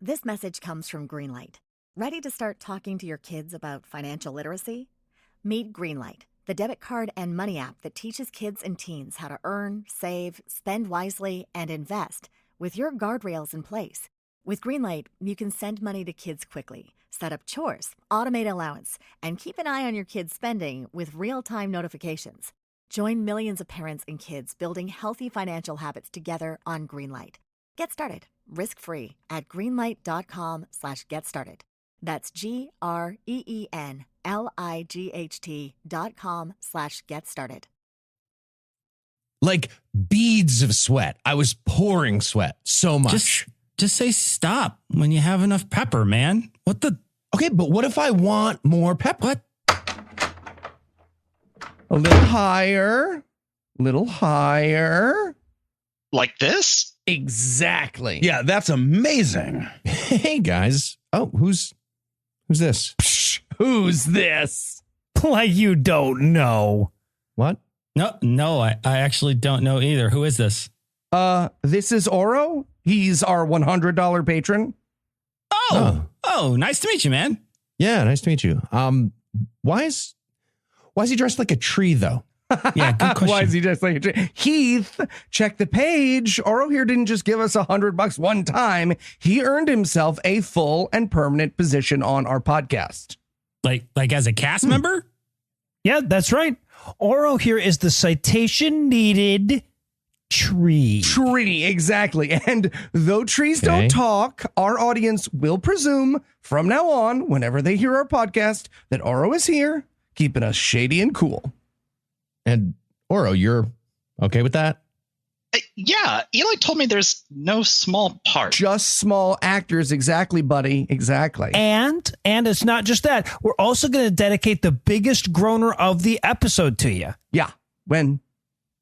This message comes from Greenlight. Ready to start talking to your kids about financial literacy? Meet Greenlight, the debit card and money app that teaches kids and teens how to earn, save, spend wisely, and invest with your guardrails in place. With Greenlight, you can send money to kids quickly, set up chores, automate allowance, and keep an eye on your kids' spending with real-time notifications. Join millions of parents and kids building healthy financial habits together on Greenlight. Get started risk-free at greenlight.com/get started. That's GREENLIGHT.com/get started. Like beads of sweat. I was pouring sweat so much. Just say stop when you have enough pepper, man. What the? Okay, but what if I want more pepper? What? A little higher. Little higher. Like this? Exactly. Yeah, that's amazing. Hey, guys. Oh, who's this? Psh, who's this? Like you don't know. What? No, I actually don't know either. Who is this? This is Oro. He's our $100 patron. Oh, nice to meet you, man. Yeah, nice to meet you. Why is he dressed like a tree, though? Yeah, good question. Why is he just like a tree? Heath, check the page. Oro here didn't just give us $100 one time. He earned himself a full and permanent position on our podcast. Like as a cast member? Yeah, that's right. Oro here is the citation needed tree. Tree, exactly. And though trees don't talk, our audience will presume from now on, whenever they hear our podcast, that Oro is here, keeping us shady and cool. And Oro, you're okay with that? Yeah, Eli told me there's no small part. Just small actors. Exactly, buddy. Exactly. And it's not just that. We're also going to dedicate the biggest groaner of the episode to you. Yeah. When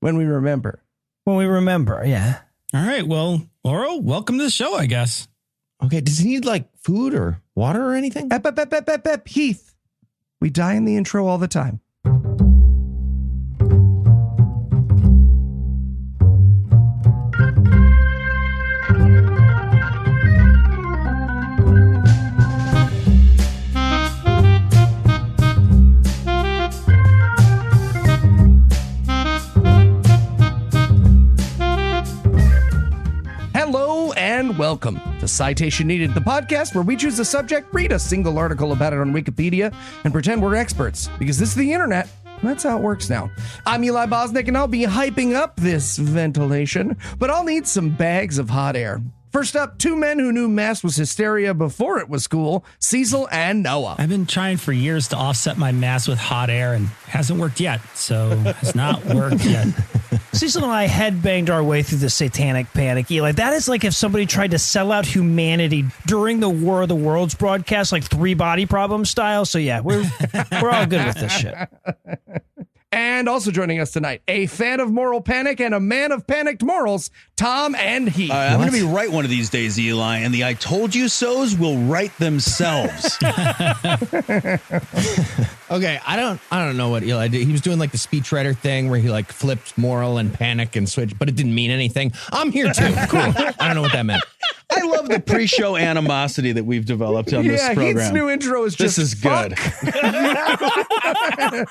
we remember. When we remember, yeah. All right, well, Oro, welcome to the show, I guess. Okay, does he need like food or water or anything? Ep. Heath, we die in the intro all the time. Welcome to Citation Needed, the podcast where we choose a subject, read a single article about it on Wikipedia, and pretend we're experts, because this is the internet. That's how it works now. I'm Eli Bosnick, and I'll be hyping up this ventilation, but I'll need some bags of hot air. First up, two men who knew mass was hysteria before it was cool, Cecil and Noah. I've been trying for years to offset my mass with hot air and hasn't worked yet, so it's not worked yet. Cecil and I headbanged our way through the satanic panic, Eli. That is like if somebody tried to sell out humanity during the War of the Worlds broadcast, like Three Body Problem style. So yeah, we're all good with this shit. And also joining us tonight, a fan of moral panic and a man of panicked morals, Tom and Heath. I'm going to be right one of these days, Eli, and the I told you so's will write themselves. Okay, I don't know what Eli did. He was doing like the speechwriter thing where he like flipped moral and panic and switch, but it didn't mean anything. I'm here too. Cool. I don't know what that meant. I love the pre-show animosity that we've developed on this program. Heath's new intro is just this is fuck. good.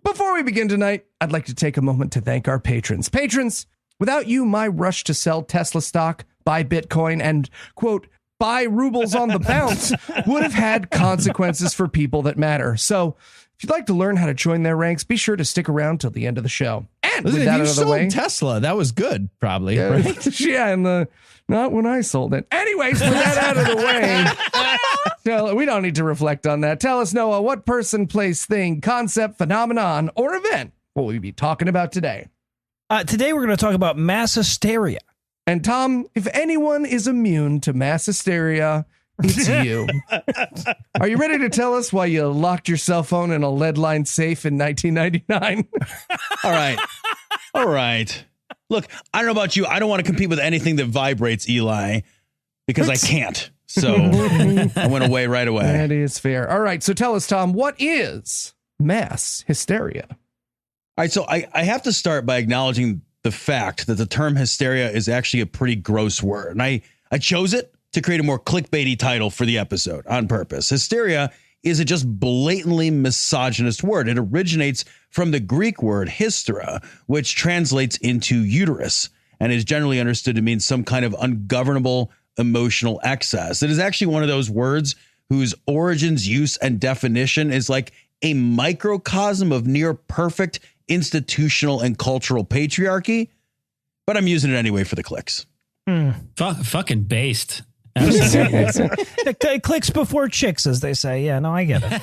Before we begin tonight, I'd like to take a moment to thank our patrons. Patrons, without you, my rush to sell Tesla stock, buy Bitcoin, and, quote, buy rubles on the bounce would have had consequences for people that matter. So if you'd like to learn how to join their ranks, be sure to stick around till the end of the show. And with that out of the way, Tesla, that was good, probably. Yeah, right? Yeah, and not when I sold it. Anyways, with that out of the way, we don't need to reflect on that. Tell us, Noah, what person, place, thing, concept, phenomenon, or event will we be talking about today? Today we're going to talk about mass hysteria. And Tom, if anyone is immune to mass hysteria, it's you. Are you ready to tell us why you locked your cell phone in a lead-lined safe in 1999? All right. Look, I don't know about you. I don't want to compete with anything that vibrates, Eli, because I can't. So I went away right away. That is fair. All right. So tell us, Tom, what is mass hysteria? All right. So I have to start by acknowledging the fact that the term hysteria is actually a pretty gross word. And I chose it to create a more clickbaity title for the episode on purpose. Hysteria is a just blatantly misogynist word. It originates from the Greek word hystera, which translates into uterus and is generally understood to mean some kind of ungovernable emotional excess. It is actually one of those words whose origins, use, and definition is like a microcosm of near perfect institutional and cultural patriarchy, but I'm using it anyway for the clicks. Fucking based. It clicks before chicks, as they say. Yeah, no, I get it.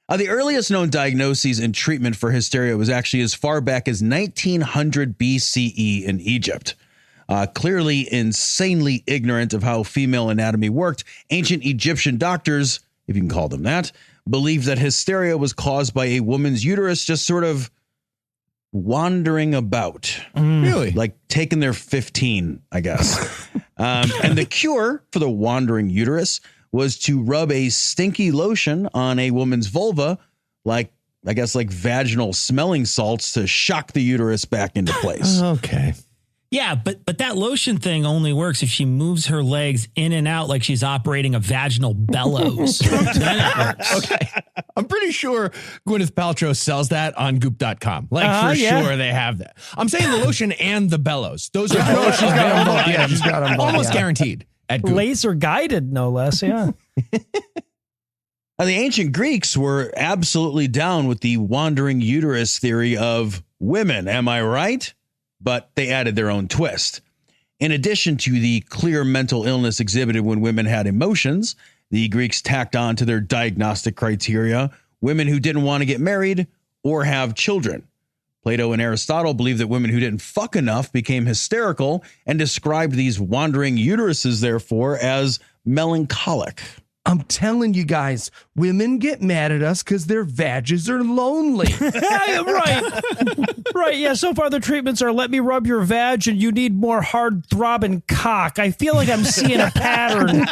The earliest known diagnoses and treatment for hysteria was actually as far back as 1900 BCE in Egypt. Clearly insanely ignorant of how female anatomy worked, ancient Egyptian doctors, if you can call them that, believed that hysteria was caused by a woman's uterus just sort of wandering about. Really? Like taking their 15, I guess. And the cure for the wandering uterus was to rub a stinky lotion on a woman's vulva, like, I guess, like vaginal smelling salts to shock the uterus back into place. Okay. Yeah, but that lotion thing only works if she moves her legs in and out like she's operating a vaginal bellows. Then it works. Okay. I'm pretty sure Gwyneth Paltrow sells that on goop.com. Like, sure they have that. I'm saying the lotion and the bellows. Those are both she's got them both. Yeah, she's got them both. almost guaranteed at Goop. Laser guided, no less. Yeah. Now, the ancient Greeks were absolutely down with the wandering uterus theory of women. Am I right? But they added their own twist. In addition to the clear mental illness exhibited when women had emotions, the Greeks tacked on to their diagnostic criteria women who didn't want to get married or have children. Plato and Aristotle believed that women who didn't fuck enough became hysterical and described these wandering uteruses, therefore, as melancholic. I'm telling you guys, women get mad at us because their vages are lonely. Right. Yeah. So far, the treatments are let me rub your vag and you need more hard throbbing cock. I feel like I'm seeing a pattern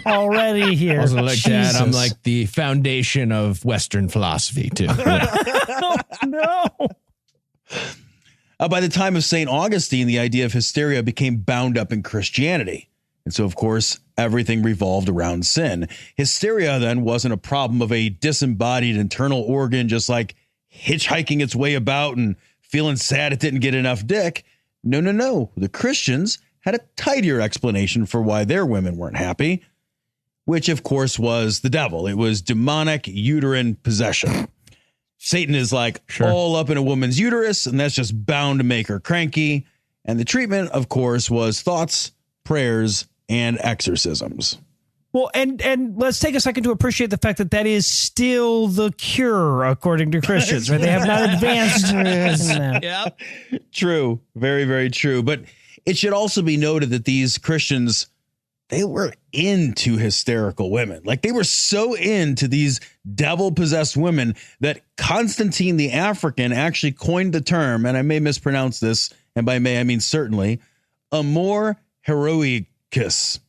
already here. Also like that, I'm Jesus. like the foundation of Western philosophy, too. No. By the time of St. Augustine, the idea of hysteria became bound up in Christianity. And so, of course, everything revolved around sin. Hysteria then wasn't a problem of a disembodied internal organ just like hitchhiking its way about and feeling sad it didn't get enough dick. No. The Christians had a tidier explanation for why their women weren't happy, which, of course, was the devil. It was demonic uterine possession. Satan is like all up in a woman's uterus, and that's just bound to make her cranky. And the treatment, of course, was thoughts, prayers, and exorcisms. Well, and let's take a second to appreciate the fact that that is still the cure, according to Christians, right? They have not advanced. Yep. True. Very, very true. But it should also be noted that these Christians, they were into hysterical women. Like, they were so into these devil-possessed women that Constantine the African actually coined the term, and I may mispronounce this, and by may I mean certainly, amor heroicus,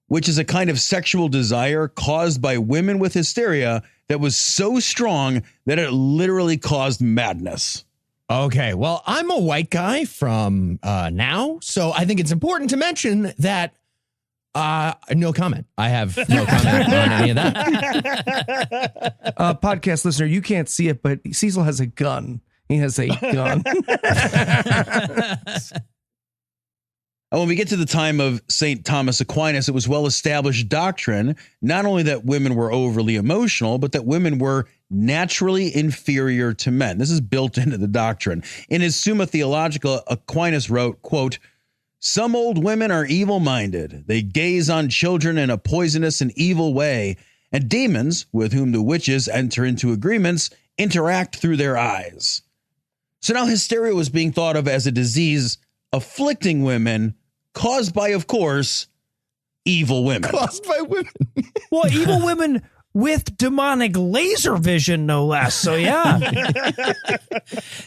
which is a kind of sexual desire caused by women with hysteria that was so strong that it literally caused madness. Okay, well, I'm a white guy from now, so I think it's important to mention that no comment. I have no comment on any of that. Podcast listener, you can't see it, but Cecil has a gun. He has a gun. When we get to the time of St. Thomas Aquinas, it was well-established doctrine, not only that women were overly emotional, but that women were naturally inferior to men. This is built into the doctrine. In his Summa Theologica, Aquinas wrote, quote, "Some old women are evil-minded. They gaze on children in a poisonous and evil way, and demons, with whom the witches enter into agreements, interact through their eyes." So now hysteria was being thought of as a disease afflicting women, caused by, of course, evil women. Caused by women. Well, evil women with demonic laser vision, no less. So, yeah.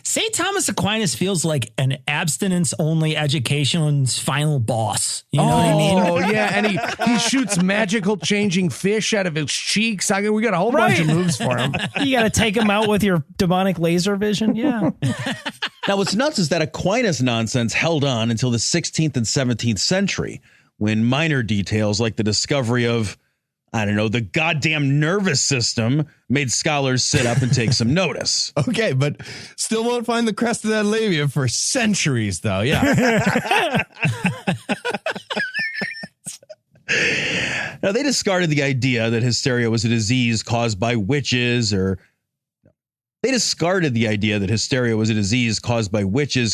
St. Thomas Aquinas feels like an abstinence-only education's final boss. You know what I mean? Oh, yeah, and he shoots magical changing fish out of his cheeks. We got a whole bunch of moves for him. You got to take him out with your demonic laser vision. Yeah. Now, what's nuts is that Aquinas nonsense held on until the 16th and 17th century, when minor details like the discovery of, I don't know, the goddamn nervous system made scholars sit up and take some notice. Okay, but still won't find the crest of that labia for centuries, though. Yeah. Now, they discarded the idea that hysteria was a disease caused by witches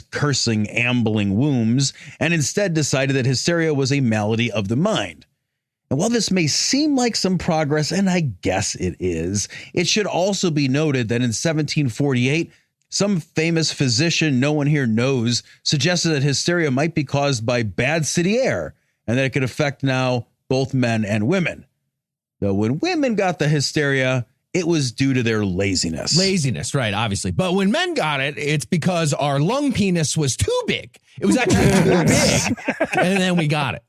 cursing ambling wombs, and instead decided that hysteria was a malady of the mind. And while this may seem like some progress, and I guess it is, it should also be noted that in 1748, some famous physician no one here knows suggested that hysteria might be caused by bad city air, and that it could affect now both men and women. Though when women got the hysteria, it was due to their laziness. Laziness, right, obviously. But when men got it, it's because our lung penis was too big. It was actually too big. And then we got it.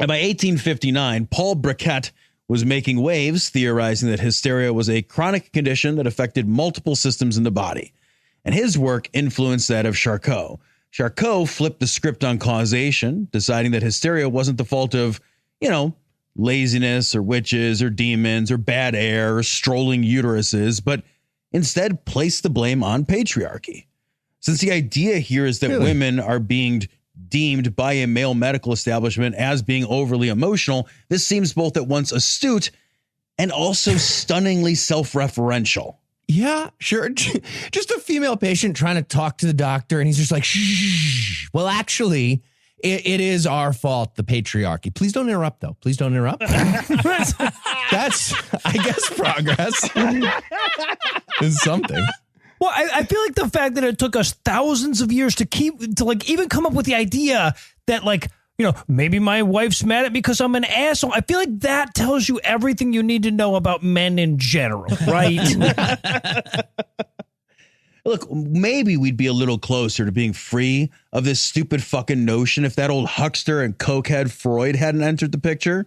And by 1859, Paul Briquet was making waves, theorizing that hysteria was a chronic condition that affected multiple systems in the body. And his work influenced that of Charcot. Charcot flipped the script on causation, deciding that hysteria wasn't the fault of, laziness or witches or demons or bad air or strolling uteruses, but instead placed the blame on patriarchy. Since the idea here is that women are being deemed by a male medical establishment as being overly emotional, this seems both at once astute and also stunningly self-referential. Yeah, sure. Just a female patient trying to talk to the doctor, and he's just like, shh. Well, actually, it is our fault, the patriarchy. Please don't interrupt, though. Please don't interrupt. That's, I guess, progress is something. Well, I feel like the fact that it took us thousands of years to even come up with the idea that maybe my wife's mad at me because I'm an asshole. I feel like that tells you everything you need to know about men in general, right? Look, maybe we'd be a little closer to being free of this stupid fucking notion if that old huckster and cokehead Freud hadn't entered the picture.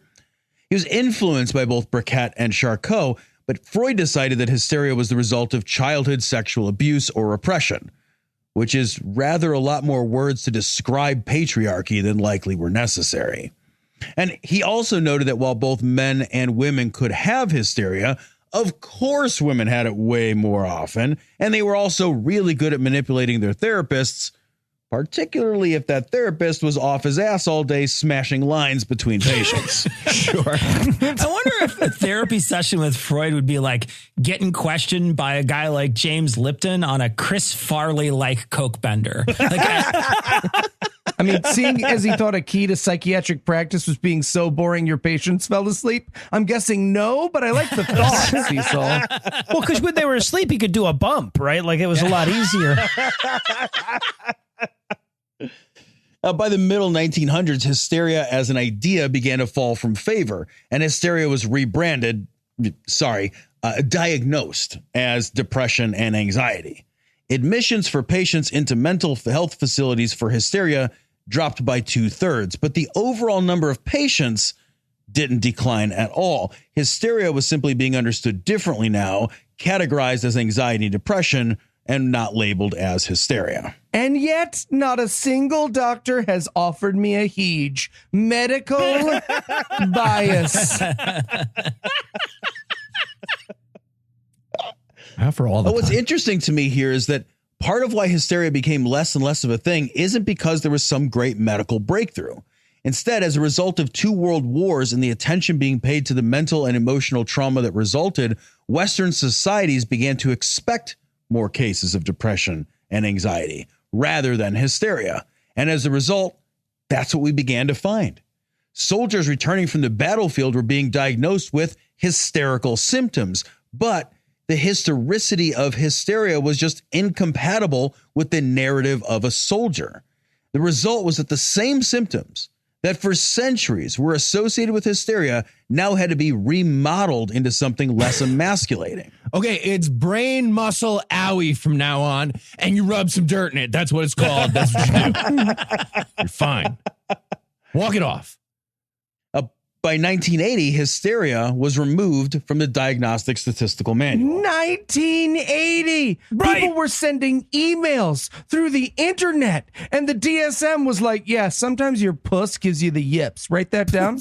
He was influenced by both Briquet and Charcot, but Freud decided that hysteria was the result of childhood sexual abuse or repression, which is rather a lot more words to describe patriarchy than likely were necessary. And he also noted that while both men and women could have hysteria, of course women had it way more often, and they were also really good at manipulating their therapists, particularly if that therapist was off his ass all day smashing lines between patients. Sure. I wonder if a therapy session with Freud would be like getting questioned by a guy like James Lipton on a Chris Farley-like coke bender. I mean, seeing as he thought a key to psychiatric practice was being so boring your patients fell asleep, I'm guessing no, but I like the thought, Cecil. Well, because when they were asleep, he could do a bump, right? Like it was a lot easier. By the middle 1900s, hysteria as an idea began to fall from favor, and hysteria was diagnosed as depression and anxiety. Admissions for patients into mental health facilities for hysteria dropped by 2/3, but the overall number of patients didn't decline at all. Hysteria was simply being understood differently now, categorized as anxiety and depression, and not labeled as hysteria. And yet, not a single doctor has offered me a huge medical bias. For all the What's time. interesting to me here is that part of why hysteria became less and less of a thing isn't because there was some great medical breakthrough. Instead, as a result of 2 world wars and the attention being paid to the mental and emotional trauma that resulted, Western societies began to expect more cases of depression and anxiety rather than hysteria. And as a result, that's what we began to find. Soldiers returning from the battlefield were being diagnosed with hysterical symptoms, but the historicity of hysteria was just incompatible with the narrative of a soldier. The result was that the same symptoms that for centuries were associated with hysteria now had to be remodeled into something less emasculating. Okay, it's brain muscle owie from now on, and you rub some dirt in it. That's what it's called. That's what you do. You're fine. Walk it off. By 1980, hysteria was removed from the Diagnostic Statistical Manual. 1980. Right. People were sending emails through the internet, and the DSM was like, yeah, sometimes your puss gives you the yips. Write that down.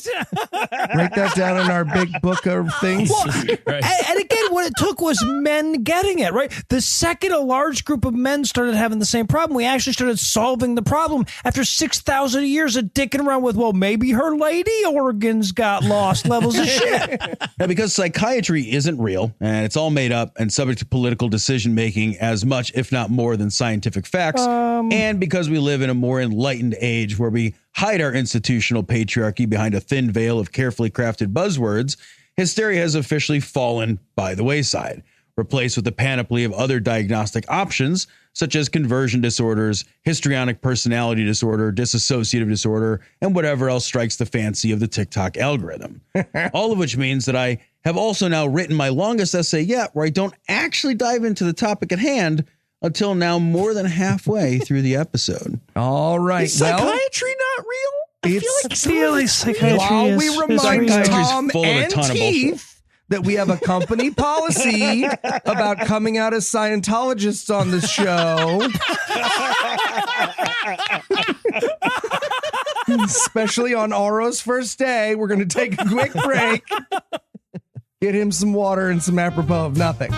Write that down in our big book of things. And again, what it took was men getting it, right? The second a large group of men started having the same problem, we actually started solving the problem. After 6,000 years of dicking around with, well, maybe her lady organs got lost levels of shit. Now, because psychiatry isn't real and it's all made up and subject to political decision making as much, if not more, than scientific facts, and because we live in a more enlightened age where we hide our institutional patriarchy behind a thin veil of carefully crafted buzzwords, hysteria has officially fallen by the wayside, replaced with a panoply of other diagnostic options such as conversion disorders, histrionic personality disorder, dissociative disorder, and whatever else strikes the fancy of the TikTok algorithm. All of which means that I have also now written my longest essay yet, where I don't actually dive into the topic at hand until now more than halfway through the episode. All right. Is psychiatry not real? I feel like psychiatry while is, we is remind real. Tom full of a and ton of bullshit. Keith that we have a company policy about coming out as Scientologists on the show. Especially on Oro's first day. We're going to take a quick break. Get him some water and some apropos of nothing.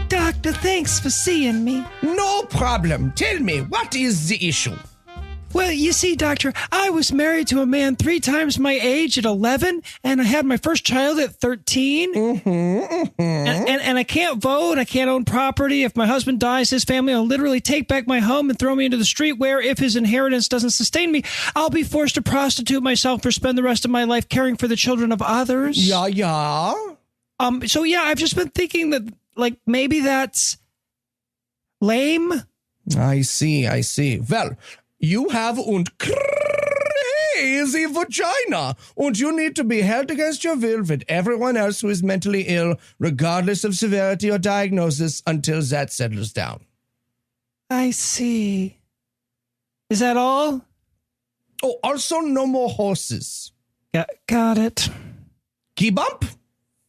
Doctor, thanks for seeing me. No problem. Tell me, what is the issue? Well, you see, Doctor, I was married to a man 3 times my age at 11, and I had my first child at 13. And I can't vote. I can't own property. If my husband dies, his family will literally take back my home and throw me into the street where, if his inheritance doesn't sustain me, I'll be forced to prostitute myself or spend the rest of my life caring for the children of others. Yeah. So, yeah, I've just been thinking that, like, maybe that's lame. I see. Well, you have crazy vagina, and you need to be held against your will with everyone else who is mentally ill, regardless of severity or diagnosis, until that settles down. I see. Is that all? Oh, also no more horses. Got it. Key bump?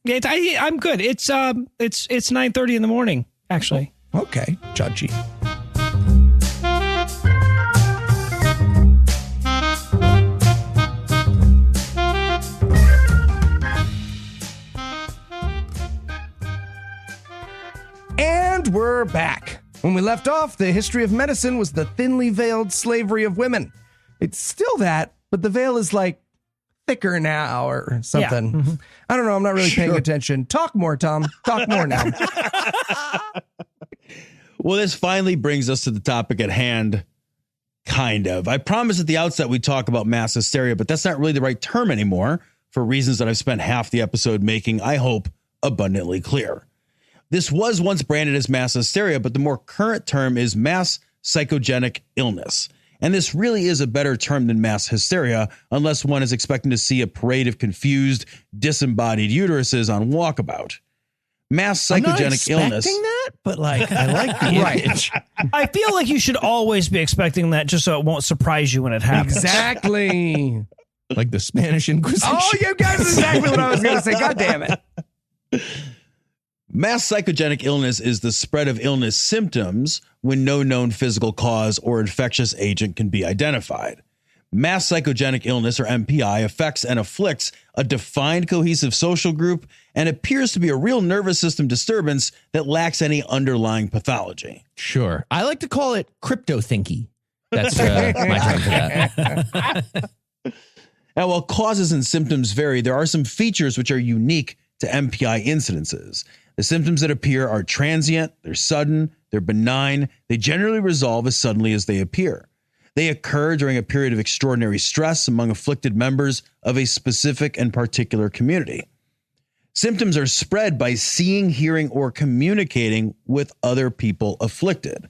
I'm good. It's 9:30 in the morning, actually. Okay, judgy. And we're back. When we left off, the history of medicine was the thinly veiled slavery of women. It's still that, but the veil is like thicker now or something. Yeah. Mm-hmm. I don't know. I'm not really paying attention. Talk more, Tom. Talk more now. Well, this finally brings us to the topic at hand. Kind of. I promised at the outset we'd talk about mass hysteria, but that's not really the right term anymore for reasons that I've spent half the episode making, I hope, abundantly clear. This was once branded as mass hysteria, but the more current term is mass psychogenic illness. And this really is a better term than mass hysteria, unless one is expecting to see a parade of confused, disembodied uteruses on walkabout. Mass psychogenic illness. That, but like, I like the image. I feel like you should always be expecting that just so it won't surprise you when it happens. Exactly. Like the Spanish Inquisition. Oh, you guys, exactly what I was going to say. God damn it. Mass psychogenic illness is the spread of illness symptoms when no known physical cause or infectious agent can be identified. Mass psychogenic illness, or MPI, affects and afflicts a defined cohesive social group and appears to be a real nervous system disturbance that lacks any underlying pathology. Sure. I like to call it crypto-thinky. That's my term for that. Now, while causes and symptoms vary, there are some features which are unique to MPI incidences. The symptoms that appear are transient, they're sudden, they're benign, they generally resolve as suddenly as they appear. They occur during a period of extraordinary stress among afflicted members of a specific and particular community. Symptoms are spread by seeing, hearing, or communicating with other people afflicted.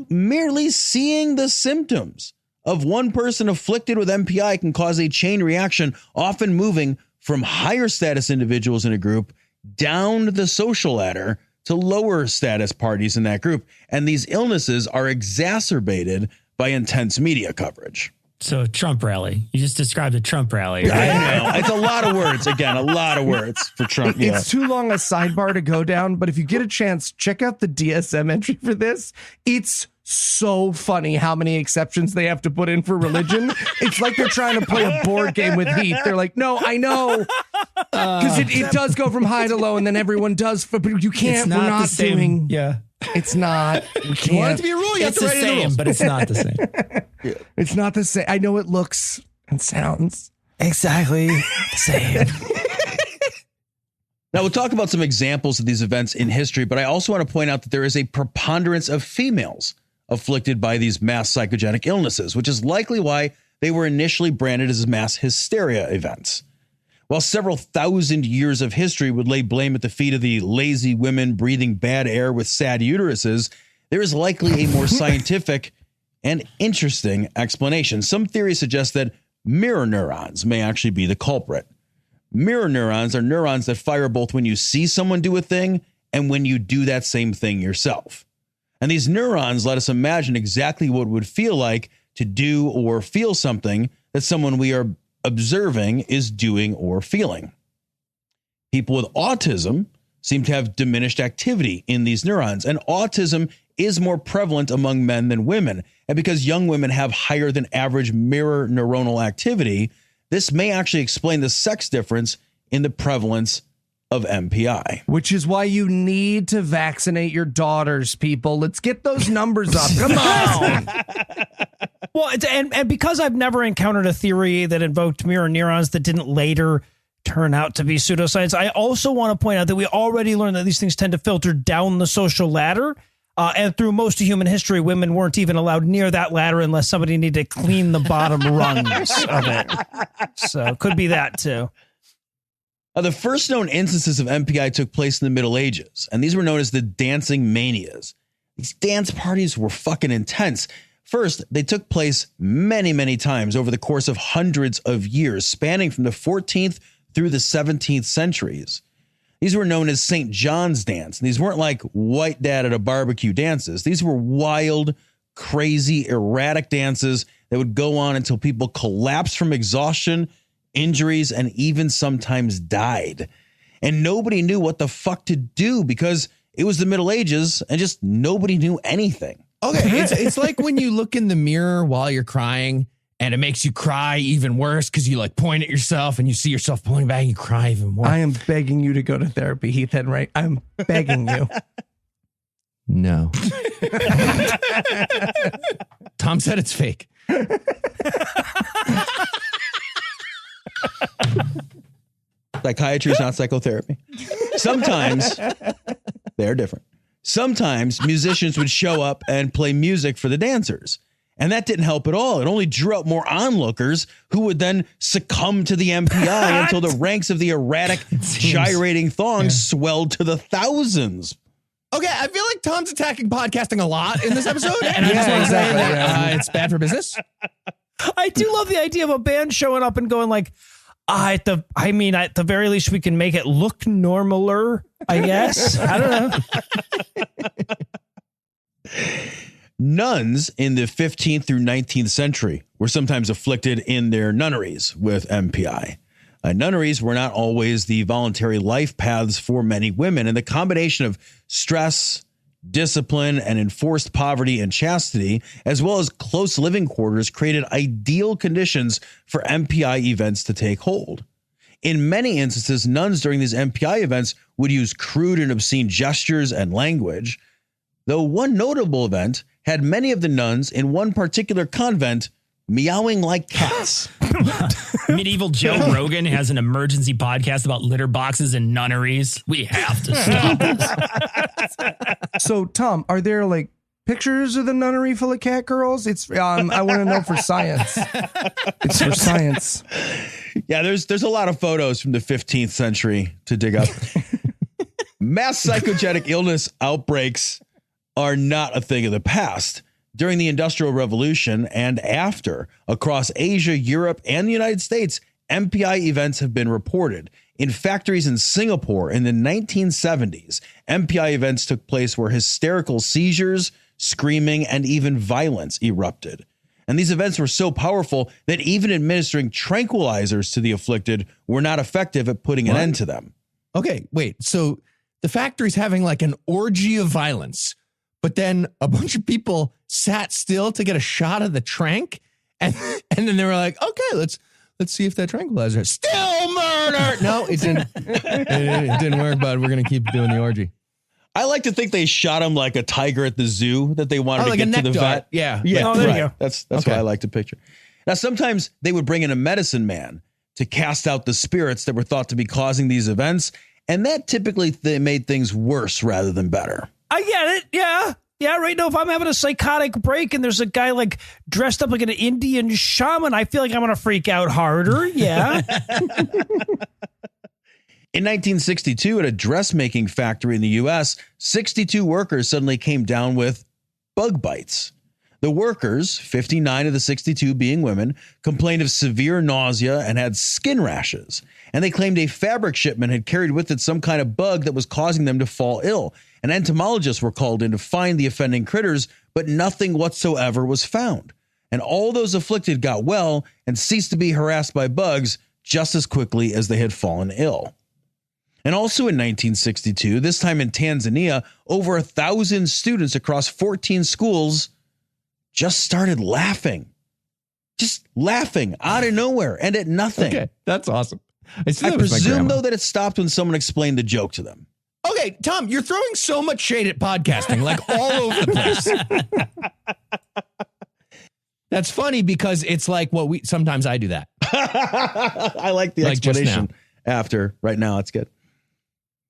Merely seeing the symptoms of one person afflicted with MPI can cause a chain reaction, often moving from higher status individuals in a group down the social ladder to lower status parties in that group. And these illnesses are exacerbated by intense media coverage. So Trump rally. You just described a Trump rally. Right? I know. It's a lot of words. Again, a lot of words for Trump. Yeah. It's too long a sidebar to go down, but if you get a chance, check out the DSM entry for this. It's so funny how many exceptions they have to put in for religion. It's like they're trying to play a board game with Heath. They're like, no, I know. Because it does go from high to low, and then everyone does, but you can't. We're not doing. Yeah. It's not. We can't. You want it to be a rule, you have to write it in the rules. But it's not the same. It's not the same. I know it looks and sounds Exactly the same. Now, we'll talk about some examples of these events in history, but I also want to point out that there is a preponderance of females afflicted by these mass psychogenic illnesses, which is likely why they were initially branded as mass hysteria events. While several thousand years of history would lay blame at the feet of the lazy women breathing bad air with sad uteruses, there is likely a more scientific and interesting explanation. Some theories suggest that mirror neurons may actually be the culprit. Mirror neurons are neurons that fire both when you see someone do a thing and when you do that same thing yourself. And these neurons let us imagine exactly what it would feel like to do or feel something that someone we are observing is doing or feeling. People with autism seem to have diminished activity in these neurons, and autism is more prevalent among men than women. And because young women have higher than average mirror neuronal activity, this may actually explain the sex difference in the prevalence of MPI. which is why you need to vaccinate your daughters, people. Let's get those numbers up. Come on. Well, and because I've never encountered a theory that invoked mirror neurons that didn't later turn out to be pseudoscience, I also want to point out that we already learned that these things tend to filter down the social ladder. And through most of human history, women weren't even allowed near that ladder unless somebody needed to clean the bottom rungs of it. So it could be that, too. The first known instances of MPI took place in the Middle Ages, and these were known as the dancing manias. These dance parties were fucking intense. First, they took place many, many times over the course of hundreds of years, spanning from the 14th through the 17th centuries. These were known as St. John's dance. And these weren't like white dad at a barbecue dances. These were wild, crazy, erratic dances that would go on until people collapsed from exhaustion, injuries, and even sometimes died. And nobody knew what the fuck to do because it was the Middle Ages and just nobody knew anything. Okay, it's like when you look in the mirror while you're crying and it makes you cry even worse because you like point at yourself and you see yourself pulling back and you cry even more. I am begging you to go to therapy, Heath Henry. I'm begging you. No. Tom said it's fake. Psychiatry is not psychotherapy. Sometimes they're different. Sometimes musicians would show up and play music for the dancers. And that didn't help at all. It only drew out more onlookers who would then succumb to the MPI until the ranks of the erratic, gyrating thongs swelled to the thousands. Okay, I feel like Tom's attacking podcasting a lot in this episode. And I just want to say that it's bad for business. I do love the idea of a band showing up and going like, at the very least, we can make it look normaler, I guess. I don't know. Nuns in the 15th through 19th century were sometimes afflicted in their nunneries with MPI. Nunneries were not always the voluntary life paths for many women, and the combination of stress, discipline, and enforced poverty and chastity, as well as close living quarters, created ideal conditions for MPI events to take hold. In many instances, nuns during these MPI events would use crude and obscene gestures and language, though one notable event had many of the nuns in one particular convent meowing like cats. Medieval Joe Rogan has an emergency podcast about litter boxes and nunneries. We have to stop this. So, Tom, are there like pictures of the nunnery full of cat girls? It's I want to know for science. It's for science. Yeah, there's a lot of photos from the 15th century to dig up. Mass psychogenic illness outbreaks are not a thing of the past. During the Industrial Revolution and after, across Asia, Europe, and the United States, MPI events have been reported. In factories in Singapore in the 1970s, MPI events took place where hysterical seizures, screaming, and even violence erupted. And these events were so powerful that even administering tranquilizers to the afflicted were not effective at putting an end to them. Okay, wait. So the factory's having like an orgy of violence, but then a bunch of people sat still to get a shot of the trank, and then they were like, okay, let's see if that tranquilizer is still murder. No, it didn't. It didn't work, bud. We're gonna keep doing the orgy. I like to think they shot him like a tiger at the zoo that they wanted to like get a to the neck dart. vet. Yeah. Oh, there you go. That's Okay. what I like to picture. Now, sometimes they would bring in a medicine man to cast out the spirits that were thought to be causing these events, and that typically made things worse rather than better. I get it. Yeah. Yeah, right now, if I'm having a psychotic break and there's a guy like dressed up like an Indian shaman, I feel like I'm going to freak out harder. Yeah. In 1962, at a dressmaking factory in the U.S., 62 workers suddenly came down with bug bites. The workers, 59 of the 62 being women, complained of severe nausea and had skin rashes. And they claimed a fabric shipment had carried with it some kind of bug that was causing them to fall ill. And entomologists were called in to find the offending critters, but nothing whatsoever was found. And all those afflicted got well and ceased to be harassed by bugs just as quickly as they had fallen ill. And also in 1962, this time in Tanzania, over 1,000 students across 14 schools just started laughing. Just laughing out of nowhere and at nothing. Okay, that's awesome. I presume, though, that it stopped when someone explained the joke to them. Okay, Tom, you're throwing so much shade at podcasting, like all over the place. That's funny because it's like what sometimes I do that. I like the Like just explanation after. Right now, it's good.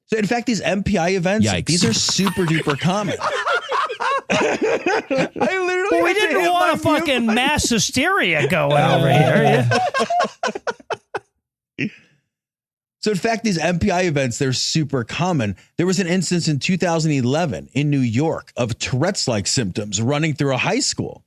So, in fact, these MPI events, Yikes. these are super duper common. Well, we didn't want a fucking mass hysteria going over here. Yeah. So, in fact, these MPI events, they're super common. There was an instance in 2011 in New York of Tourette's-like symptoms running through a high school.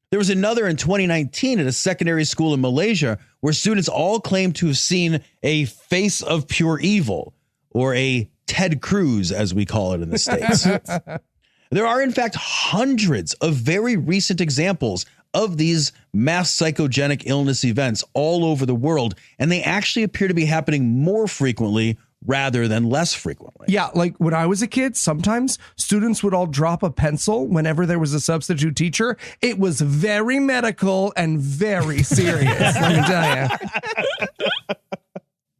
There was another in 2019 at a secondary school in Malaysia where students all claimed to have seen a face of pure evil, or a Ted Cruz, as we call it in the States. There are, in fact, hundreds of very recent examples of these mass psychogenic illness events all over the world, and they actually appear to be happening more frequently rather than less frequently. Yeah, like when I was a kid, sometimes students would all drop a pencil whenever there was a substitute teacher. It was very medical and very serious, let me tell you.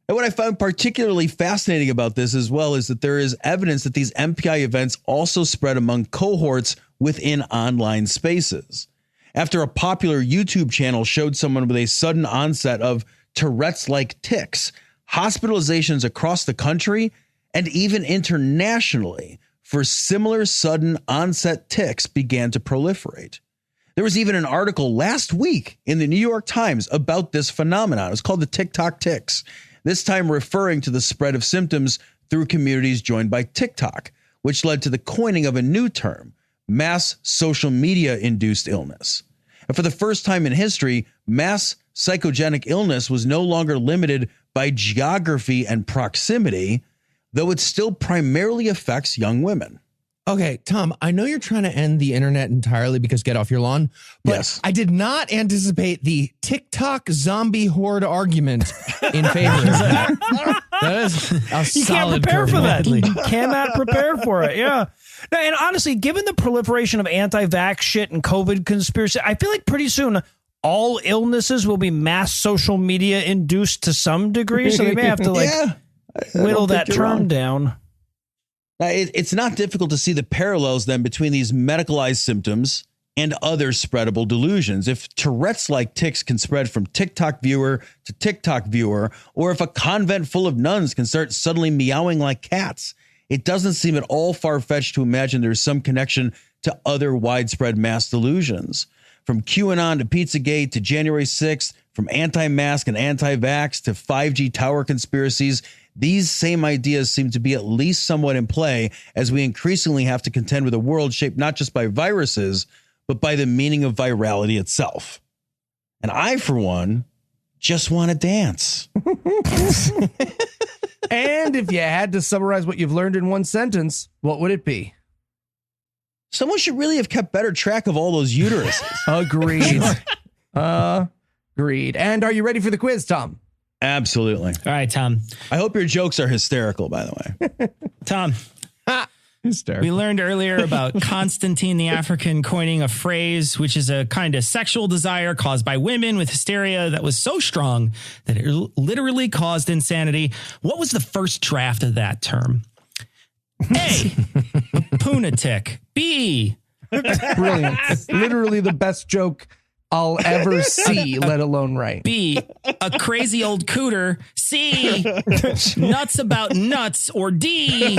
And what I found particularly fascinating about this as well is that there is evidence that these MPI events also spread among cohorts within online spaces. After a popular YouTube channel showed someone with a sudden onset of Tourette's-like tics, hospitalizations across the country and even internationally for similar sudden onset tics began to proliferate. There was even an article last week in the New York Times about this phenomenon. It's called the TikTok tics, this time referring to the spread of symptoms through communities joined by TikTok, which led to the coining of a new term, mass social media-induced illness. And for the first time in history, mass psychogenic illness was no longer limited by geography and proximity, though it still primarily affects young women. Okay, Tom, I know you're trying to end the internet entirely because get off your lawn, but Yes. I did not anticipate the TikTok zombie horde argument in favor of that. That is a You can't solid prepare for that. curveball. You cannot prepare for it. Yeah. No, and honestly, given the proliferation of anti-vax shit and COVID conspiracy, I feel like pretty soon all illnesses will be mass social media induced to some degree. So they may have to whittle that term down. It's not difficult to see the parallels then between these medicalized symptoms and other spreadable delusions. If Tourette's-like tics can spread from TikTok viewer to TikTok viewer, or if a convent full of nuns can start suddenly meowing like cats, it doesn't seem at all far-fetched to imagine there's some connection to other widespread mass delusions. From QAnon to Pizzagate to January 6th, from anti-mask and anti-vax to 5G tower conspiracies, these same ideas seem to be at least somewhat in play as we increasingly have to contend with a world shaped not just by viruses, but by the meaning of virality itself. And I, for one, just want to dance. And if you had to summarize what you've learned in one sentence, what would it be? Someone should really have kept better track of all those uteruses. Agreed. Agreed. And are you ready for the quiz, Tom? Absolutely. All right, Tom. I hope your jokes are hysterical, by the way. Tom, we learned earlier about Constantine the African coining a phrase, which is a kind of sexual desire caused by women with hysteria that was so strong that it literally caused insanity. What was the first draft of that term? A, poonatic. B, Brilliant. Literally the best joke I'll ever see, let alone write. B, a crazy old cooter. C, nuts about nuts. Or D,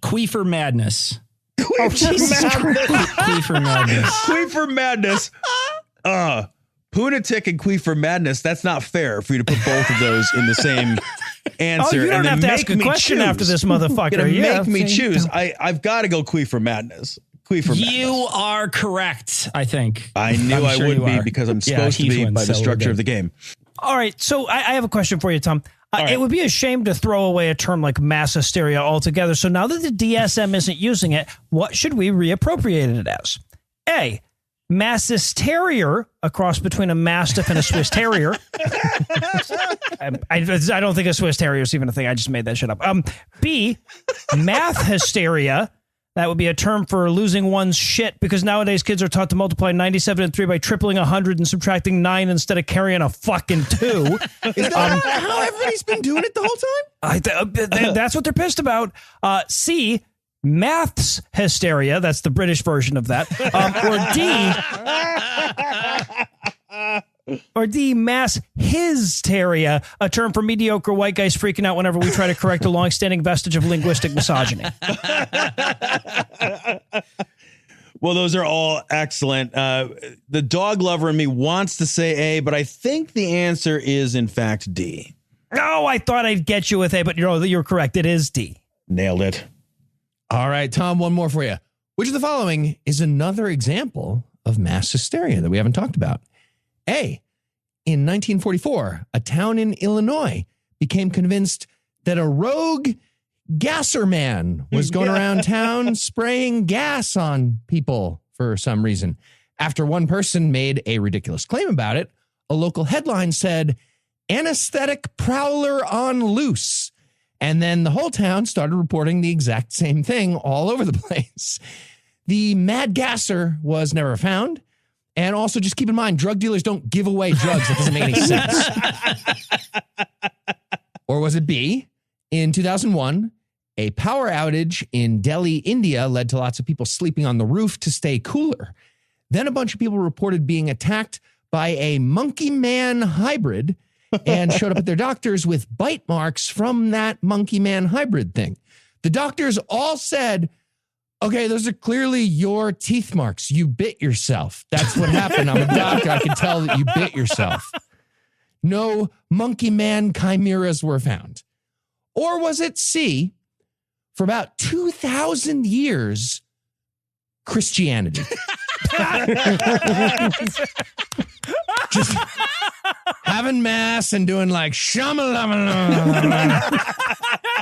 queefer madness. Oh, Jesus Christ. Queefer madness. Queefer madness. Poonatic and queefer madness. That's not fair for you to put both of those in the same answer. Oh, you don't and have then to ask make a me question choose. after this motherfucker. You're gonna Yeah, make me see? choose. I've got to go queefer madness. Queefer madness. You are correct, I think. I knew I'm I sure would you be are. because I'm Yeah, supposed to Heath be wins, by the so we're structure good. of the game. All right, so I have a question for you, Tom. It would be a shame to throw away a term like mass hysteria altogether. So now that the DSM isn't using it, what should we reappropriate it as? A, mass hysteria, a cross between a mastiff and a Swiss terrier. I don't think a Swiss terrier is even a thing. I just made that shit up. B, math hysteria. That would be a term for losing one's shit, because nowadays kids are taught to multiply 97 and 3 by tripling 100 and subtracting 9 instead of carrying a fucking 2. Is that how everybody's been doing it the whole time? That's what they're pissed about. C, maths hysteria. That's the British version of that. Or D, mass hysteria, a term for mediocre white guys freaking out whenever we try to correct a long-standing vestige of linguistic misogyny. Well, those are all excellent. The dog lover in me wants to say A, but I think the answer is, in fact, D. Oh, I thought I'd get you with A, but you're correct. It is D. Nailed it. All right, Tom, one more for you. Which of the following is another example of mass hysteria that we haven't talked about? A, in 1944, a town in Illinois became convinced that a rogue gasser man was going around town spraying gas on people for some reason. After one person made a ridiculous claim about it, a local headline said, "Anesthetic prowler on loose." And then the whole town started reporting the exact same thing all over the place. The mad gasser was never found. And also, just keep in mind, drug dealers don't give away drugs. That doesn't make any sense. Or was it B? In 2001, a power outage in Delhi, India, led to lots of people sleeping on the roof to stay cooler. Then a bunch of people reported being attacked by a monkey man hybrid and showed up at their doctors with bite marks from that monkey man hybrid thing. The doctors all said, "Okay, those are clearly your teeth marks. You bit yourself. That's what happened. I'm a doctor. I can tell that you bit yourself." No monkey man chimeras were found. Or was it C? For about 2,000 years, Christianity. Just having mass and doing like shamalama.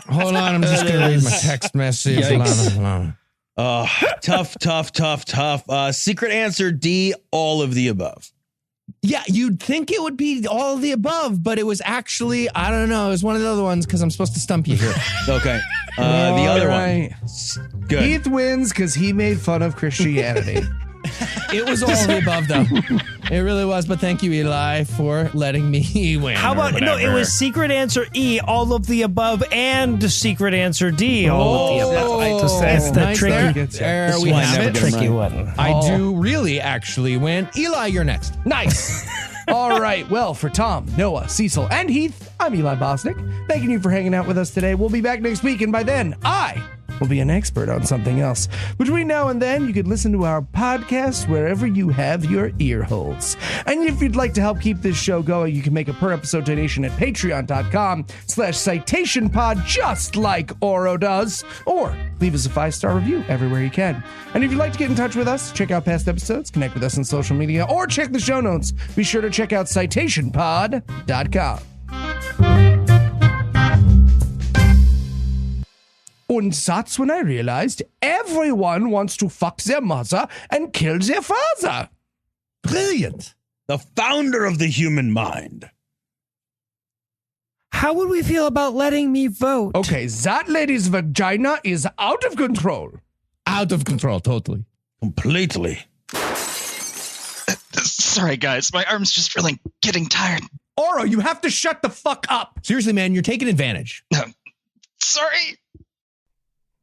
Hold on, I'm just going to read my text message. Tough. Secret answer D, all of the above. Yeah, you'd think it would be all of the above, but it was actually, I don't know, it was one of the other ones because I'm supposed to stump you here. Okay. The other one. Good. Heath wins because he made fun of Christianity. It was all of the above, though. It really was, but thank you, Eli, for letting me win. How about, no, it was secret answer E, all of the above, and secret answer D, all of the above. That's the nice tricky. There we have it. Tricky one. I do really actually win. Eli, you're next. Nice. All right. Well, for Tom, Noah, Cecil, and Heath, I'm Eli Bosnick. Thanking you for hanging out with us today. We'll be back next week, and by then, I will be an expert on something else. Between now and then, you can listen to our podcast wherever you have your ear holes. And if you'd like to help keep this show going, you can make a per-episode donation at patreon.com/citationpod, just like Oro does, or leave us a 5-star review everywhere you can. And if you'd like to get in touch with us, check out past episodes, connect with us on social media, or check the show notes, be sure to check out citationpod.com. And that's when I realized everyone wants to fuck their mother and kill their father. Brilliant. The founder of the human mind. How would we feel about letting me vote? Okay, that lady's vagina is out of control. Out of control, totally. Completely. Sorry, guys. My arm's just really getting tired. Oro, you have to shut the fuck up. Seriously, man, you're taking advantage. Sorry.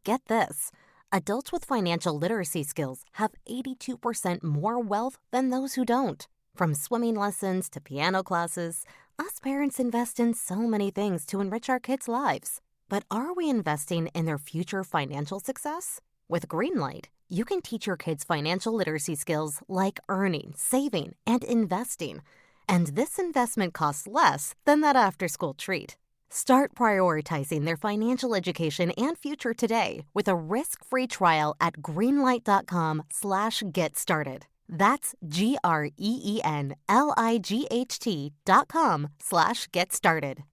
Get this. Adults with financial literacy skills have 82% more wealth than those who don't. From swimming lessons to piano classes, us parents invest in so many things to enrich our kids' lives. But are we investing in their future financial success? With Greenlight, you can teach your kids financial literacy skills like earning, saving, and investing. And this investment costs less than that after-school treat. Start prioritizing their financial education and future today with a risk-free trial at greenlight.com/get-started. That's GREENLIGHT.com/get started.